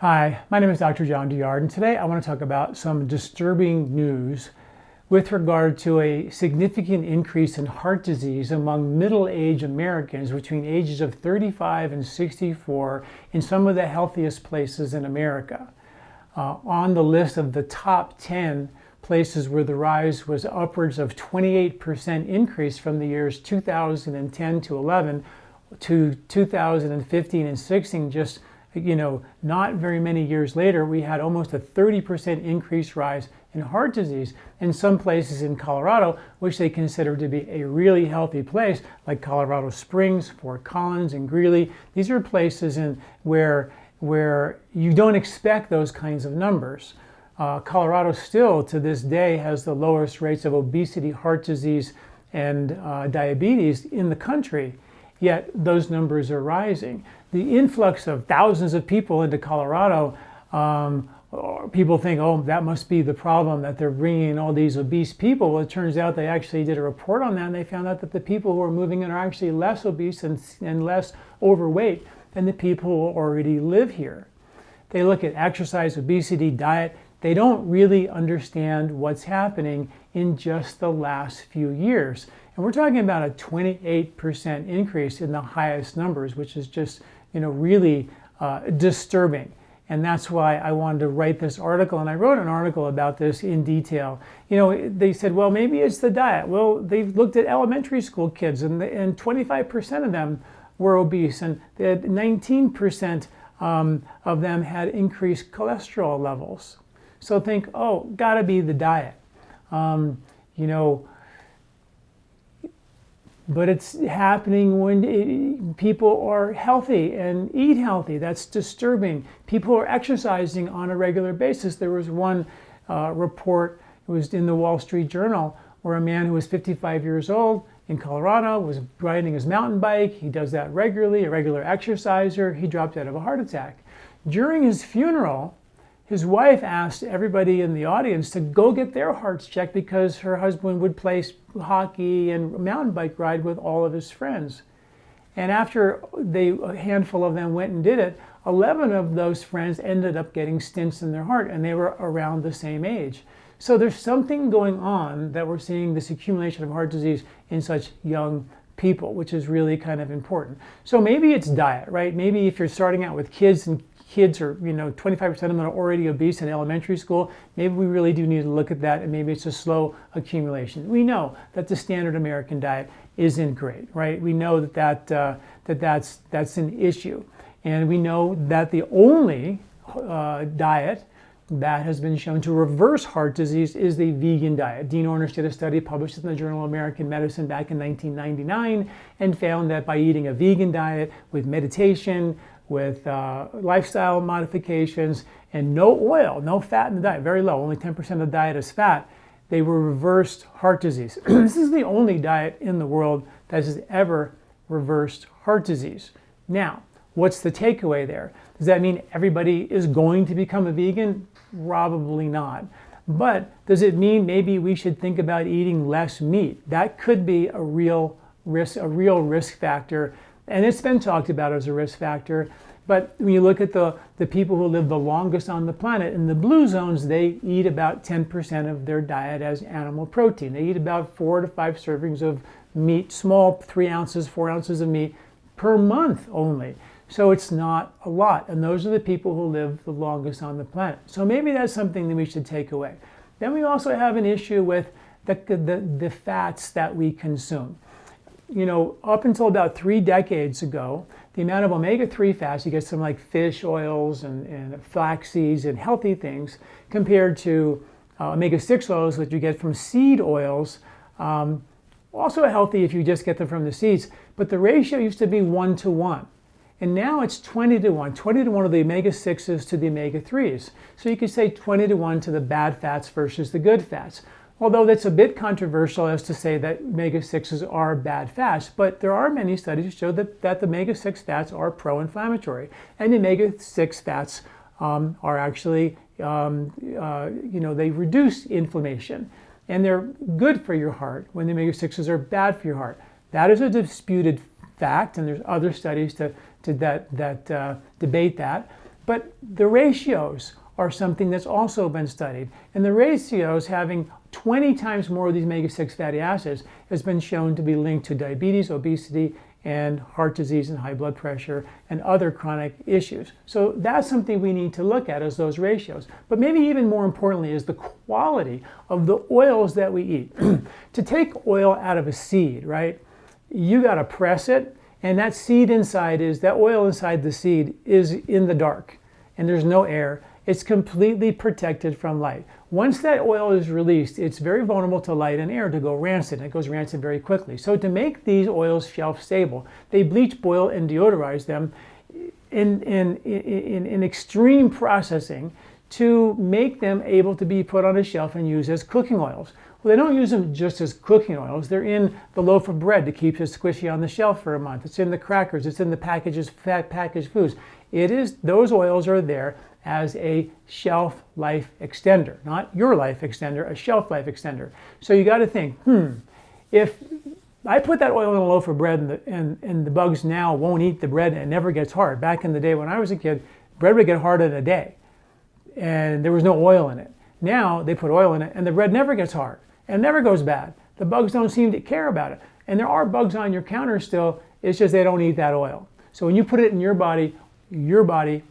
Hi, my name is Dr. John Douillard, and today I want to talk about some disturbing news with regard to a significant increase in heart disease among middle-aged Americans between ages of 35 and 64 in some of the healthiest places in America. On the list of the top 10 places where the rise was upwards of 28% increase from the years 2010 to 11 to 2015 and 16, just not very many years later, we had almost a 30% increase rise in heart disease. In some places in Colorado, which they consider to be a really healthy place, like Colorado Springs, Fort Collins, and Greeley. These are places where you don't expect those kinds of numbers. Colorado still, to this day, has the lowest rates of obesity, heart disease, and diabetes in the country. Yet those numbers are rising. The influx of thousands of people into Colorado, people think, oh, that must be the problem, that they're bringing in all these obese people. Well, it turns out they actually did a report on that, and they found out that the people who are moving in are actually less obese and less overweight than the people who already live here. They look at exercise, obesity, diet. They don't really understand what's happening in just the last few years. And we're talking about a 28% increase in the highest numbers, which is just, really disturbing. And that's why I wanted to write this article. And I wrote an article about this in detail. They said, well, maybe it's the diet. Well, they've looked at elementary school kids, and 25% of them were obese, and 19% of them had increased cholesterol levels. So think, oh, gotta be the diet. But it's happening when people are healthy and eat healthy. That's disturbing. People are exercising on a regular basis. There was one report, it was in the Wall Street Journal, where a man who was 55 years old in Colorado was riding his mountain bike. He does that regularly, a regular exerciser. He dropped out of a heart attack. During his funeral, his wife asked everybody in the audience to go get their hearts checked because her husband would play hockey and mountain bike ride with all of his friends. And after a handful of them went and did it, 11 of those friends ended up getting stents in their heart, and they were around the same age. So there's something going on that we're seeing this accumulation of heart disease in such young people, which is really kind of important. So maybe it's diet, right? Maybe if you're starting out with kids and kids are, 25% of them are already obese in elementary school, maybe we really do need to look at that, and maybe it's a slow accumulation. We know that the standard American diet isn't great, right? We know that's an issue. And we know that the only diet that has been shown to reverse heart disease is the vegan diet. Dean Ornish did a study published in the Journal of American Medicine back in 1999 and found that by eating a vegan diet with meditation, with lifestyle modifications, and no oil, no fat in the diet, very low, only 10% of the diet is fat, they were reversed heart disease. This is the only diet in the world that has ever reversed heart disease. Now, what's the takeaway there? Does that mean everybody is going to become a vegan? Probably not. But does it mean maybe we should think about eating less meat? That could be a real risk factor. And it's been talked about as a risk factor. But when you look at the people who live the longest on the planet, in the blue zones, they eat about 10% of their diet as animal protein. They eat about 4 to 5 servings of meat, small 3 ounces, 4 ounces of meat per month only. So it's not a lot. And those are the people who live the longest on the planet. So maybe that's something that we should take away. Then we also have an issue with the fats that we consume. Up until about 3 decades ago, the amount of omega-3 fats, you get some like fish oils and flax seeds and healthy things, compared to omega-6 oils that you get from seed oils, also healthy if you just get them from the seeds, but the ratio used to be 1-to-1. And now it's 20-to-1, 20-to-1 of the omega-6s to the omega-3s. So you could say 20-to-1 to the bad fats versus the good fats. Although that's a bit controversial as to say that omega-6s are bad fats, but there are many studies that show that the omega-6 fats are pro-inflammatory. And the omega-6 fats are actually, they reduce inflammation. And they're good for your heart when the omega-6s are bad for your heart. That is a disputed fact, and there's other studies that debate that. But the ratios are something that's also been studied. And the ratios, having 20 times more of these omega-6 fatty acids, has been shown to be linked to diabetes, obesity, and heart disease and high blood pressure and other chronic issues. So that's something we need to look at, as those ratios. But maybe even more importantly is the quality of the oils that we eat. To take oil out of a seed, right, you got to press it, and that seed inside that oil inside the seed is in the dark, and there's no air. It's completely protected from light. Once that oil is released, it's very vulnerable to light and air to go rancid, and it goes rancid very quickly. So to make these oils shelf stable, they bleach, boil, and deodorize them in extreme processing to make them able to be put on a shelf and used as cooking oils. Well, they don't use them just as cooking oils. They're in the loaf of bread to keep it squishy on the shelf for a month. It's in the crackers. It's in the packaged foods. Those oils are there as a shelf life extender, not your life extender, a shelf life extender. So you got to think, if I put that oil in a loaf of bread and the bugs now won't eat the bread and it never gets hard. Back in the day when I was a kid, bread would get hard in a day and there was no oil in it. Now they put oil in it and the bread never gets hard and never goes bad. The bugs don't seem to care about it. And there are bugs on your counter still, it's just they don't eat that oil. So when you put it in your body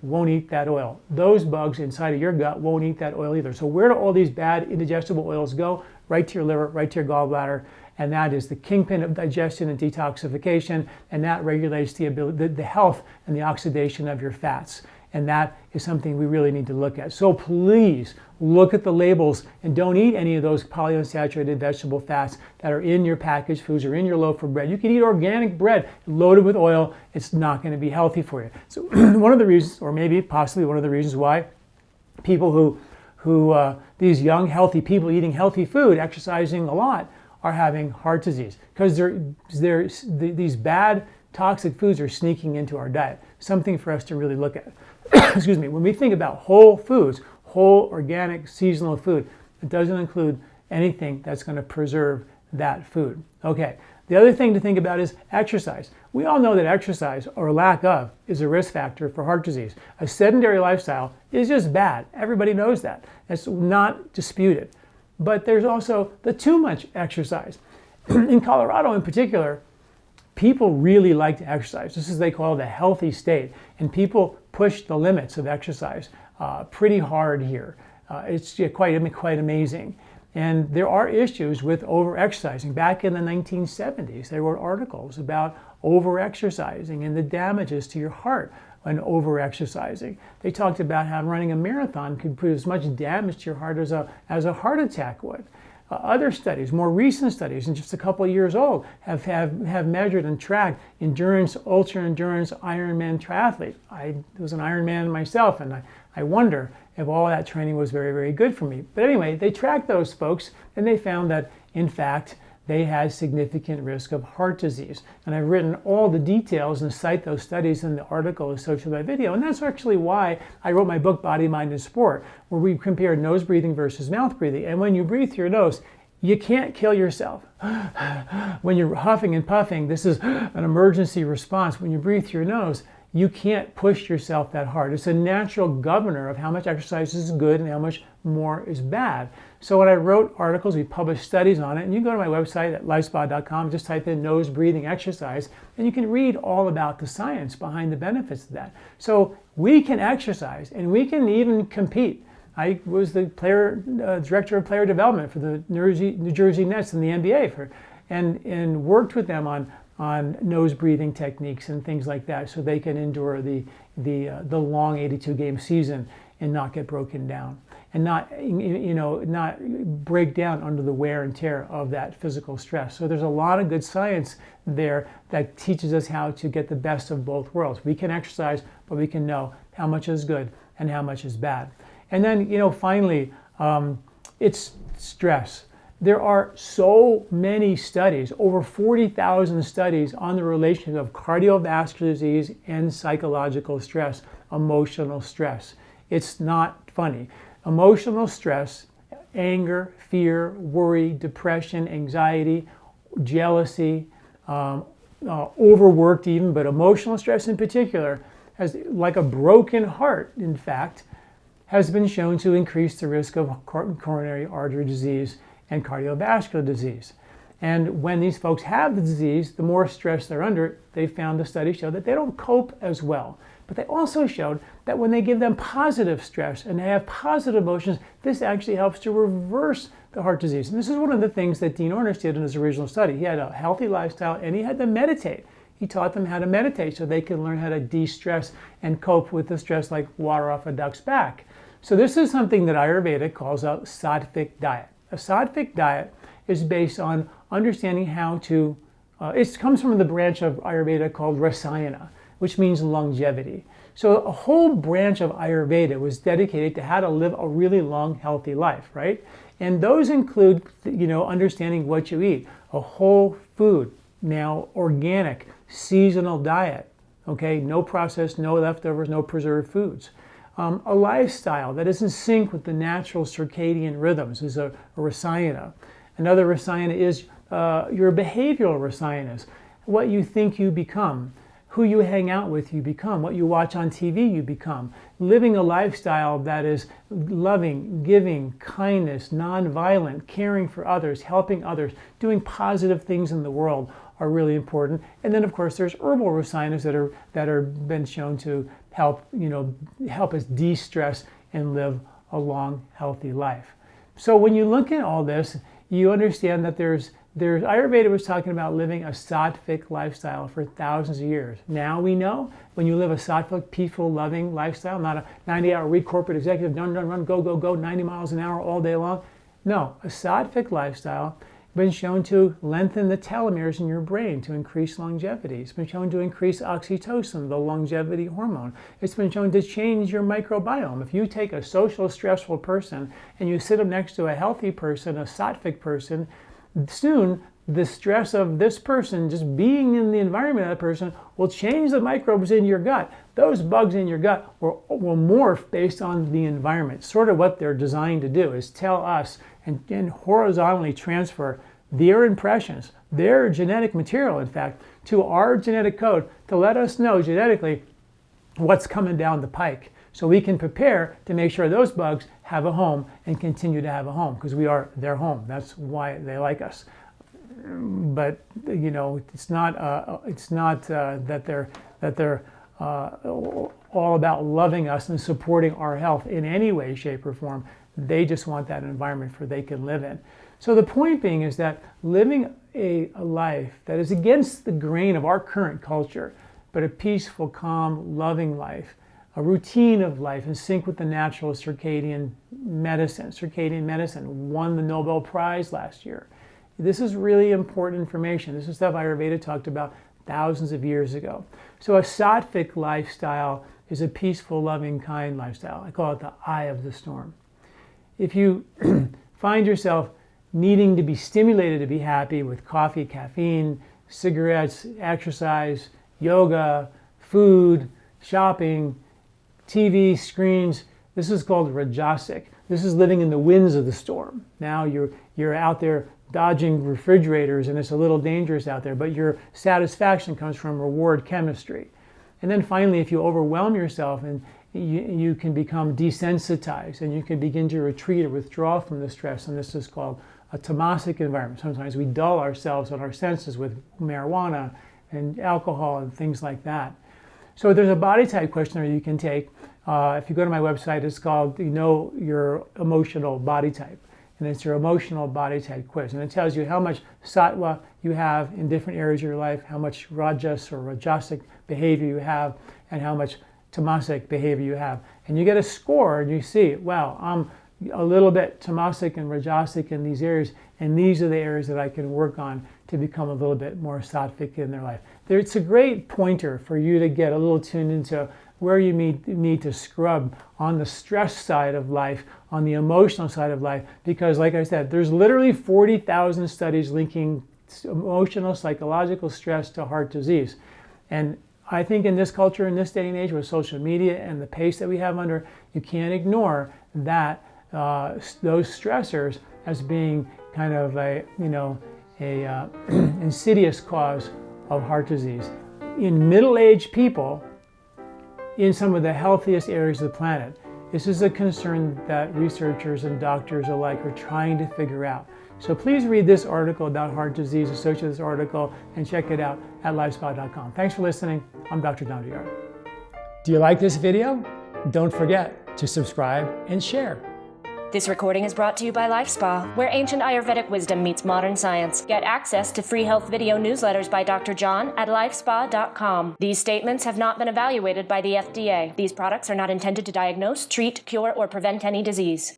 won't eat that oil. Those bugs inside of your gut won't eat that oil either. So where do all these bad indigestible oils go? Right to your liver, right to your gallbladder, and that is the kingpin of digestion and detoxification, and that regulates the health and the oxidation of your fats. And that is something we really need to look at. So please look at the labels and don't eat any of those polyunsaturated vegetable fats that are in your packaged foods or in your loaf of bread. You can eat organic bread loaded with oil. It's not going to be healthy for you. So one of the reasons, or maybe possibly one of the reasons why people these young healthy people eating healthy food, exercising a lot, are having heart disease, because these bad toxic foods are sneaking into our diet. Something for us to really look at. Excuse me. When we think about whole foods, whole organic seasonal food, it doesn't include anything that's going to preserve that food. Okay. The other thing to think about is exercise. We all know that exercise, or lack of, is a risk factor for heart disease. A sedentary lifestyle is just bad. Everybody knows that. It's not disputed. But there's also the too much exercise. In Colorado in particular, people really like to exercise. This is what they call the healthy state. And people push the limits of exercise pretty hard here. It's quite amazing. And there are issues with over-exercising. Back in the 1970s, they wrote articles about over-exercising and the damages to your heart when over-exercising. They talked about how running a marathon could put as much damage to your heart as a heart attack would. Other studies, more recent studies, and just a couple of years old, have measured and tracked endurance, ultra-endurance, Ironman triathlete. I was an Ironman myself, and I wonder if all that training was very, very good for me. But anyway, they tracked those folks, and they found that, in fact, they had significant risk of heart disease. And I've written all the details and cite those studies in the article associated with my video. And that's actually why I wrote my book, Body, Mind, and Sport, where we compared nose breathing versus mouth breathing. And when you breathe through your nose, you can't kill yourself. When you're huffing and puffing, this is an emergency response. When you breathe through your nose, you can't push yourself that hard. It's a natural governor of how much exercise is good and how much more is bad. So when I wrote articles, we published studies on it, and you can go to my website at LifeSpa.com, just type in nose breathing exercise, and you can read all about the science behind the benefits of that. So we can exercise, and we can even compete. I was the director of player development for the New Jersey Nets in the NBA and worked with them on nose breathing techniques and things like that, so they can endure the long 82-game season and not get broken down and not break down under the wear and tear of that physical stress. So there's a lot of good science there that teaches us how to get the best of both worlds. We can exercise, but we can know how much is good and how much is bad. And then, finally, it's stress. There are so many studies, over 40,000 studies on the relationship of cardiovascular disease and psychological stress, emotional stress. It's not funny. Emotional stress, anger, fear, worry, depression, anxiety, jealousy, overworked even, but emotional stress in particular has, like a broken heart, in fact, has been shown to increase the risk of coronary artery disease and cardiovascular disease. And when these folks have the disease, the more stress they're under, they found the study showed that they don't cope as well. But they also showed that when they give them positive stress and they have positive emotions, this actually helps to reverse the heart disease. And this is one of the things that Dean Ornish did in his original study. He had a healthy lifestyle and he had them meditate. He taught them how to meditate so they could learn how to de-stress and cope with the stress like water off a duck's back. So this is something that Ayurveda calls a sattvic diet. A sattvic diet is based on understanding how to, it comes from the branch of Ayurveda called rasayana, which means longevity. So a whole branch of Ayurveda was dedicated to how to live a really long, healthy life, right? And those include, understanding what you eat, a whole food, now organic, seasonal diet, okay? No processed, no leftovers, no preserved foods. A lifestyle that is in sync with the natural circadian rhythms is a rasayana. Another rasayana is your behavioral rasayanas, what you think you become, who you hang out with you become, what you watch on TV you become. Living a lifestyle that is loving, giving, kindness, non-violent, caring for others, helping others, doing positive things in the world are really important. And then of course there's herbal rasayanas that are been shown to help us de-stress and live a long, healthy life. So when you look at all this, you understand that there's Ayurveda was talking about living a sattvic lifestyle for thousands of years. Now we know when you live a sattvic, peaceful, loving lifestyle, not a 90-hour-a-week corporate executive, run, go, 90 miles an hour all day long. No, a sattvic lifestyle has been shown to lengthen the telomeres in your brain to increase longevity. It's been shown to increase oxytocin, the longevity hormone. It's been shown to change your microbiome. If you take a social, stressful person and you sit them next to a healthy person, a sattvic person, soon the stress of this person just being in the environment of that person will change the microbes in your gut. Those bugs in your gut will morph based on the environment. Sort of what they're designed to do is tell us and horizontally transfer their impressions, their genetic material, in fact, to our genetic code to let us know genetically what's coming down the pike. So we can prepare to make sure those bugs have a home and continue to have a home because we are their home. That's why they like us. But it's not that they're all about loving us and supporting our health in any way, shape, or form. They just want that environment where they can live in. So the point being is that living a life that is against the grain of our current culture, but a peaceful, calm, loving life, a routine of life in sync with the natural circadian medicine. Circadian medicine won the Nobel Prize last year. This is really important information. This is stuff Ayurveda talked about thousands of years ago. So a sattvic lifestyle is a peaceful, loving, kind lifestyle. I call it the eye of the storm. If you find yourself needing to be stimulated to be happy with coffee, caffeine, cigarettes, exercise, yoga, food, shopping, TV, screens, this is called rajasic. This is living in the winds of the storm. Now you're out there dodging refrigerators and it's a little dangerous out there, but your satisfaction comes from reward chemistry. And then finally, if you overwhelm yourself and you can become desensitized and you can begin to retreat or withdraw from the stress, and this is called a tamasic environment. Sometimes we dull ourselves on our senses with marijuana and alcohol and things like that. So there's a body type questionnaire you can take. If you go to my website, it's called Know Your Emotional Body Type. And it's your emotional body type quiz. And it tells you how much sattva you have in different areas of your life, how much rajas or rajasic behavior you have, and how much tamasic behavior you have. And you get a score and you see, wow, I'm a little bit tamasic and rajasic in these areas, and these are the areas that I can work on to become a little bit more sattvic in their life. It's a great pointer for you to get a little tuned into where you need to scrub on the stress side of life, on the emotional side of life, because like I said, there's literally 40,000 studies linking emotional, psychological stress to heart disease. And I think in this culture, in this day and age with social media and the pace that we have under, you can't ignore that those stressors as being kind of a insidious cause of heart disease. In middle-aged people, in some of the healthiest areas of the planet. This is a concern that researchers and doctors alike are trying to figure out. So please read this article about heart disease associated with this article and check it out at lifespa.com. Thanks for listening. I'm Dr. Douillard. Do you like this video? Don't forget to subscribe and share. This recording is brought to you by LifeSpa, where ancient Ayurvedic wisdom meets modern science. Get access to free health video newsletters by Dr. John at lifespa.com. These statements have not been evaluated by the FDA. These products are not intended to diagnose, treat, cure, or prevent any disease.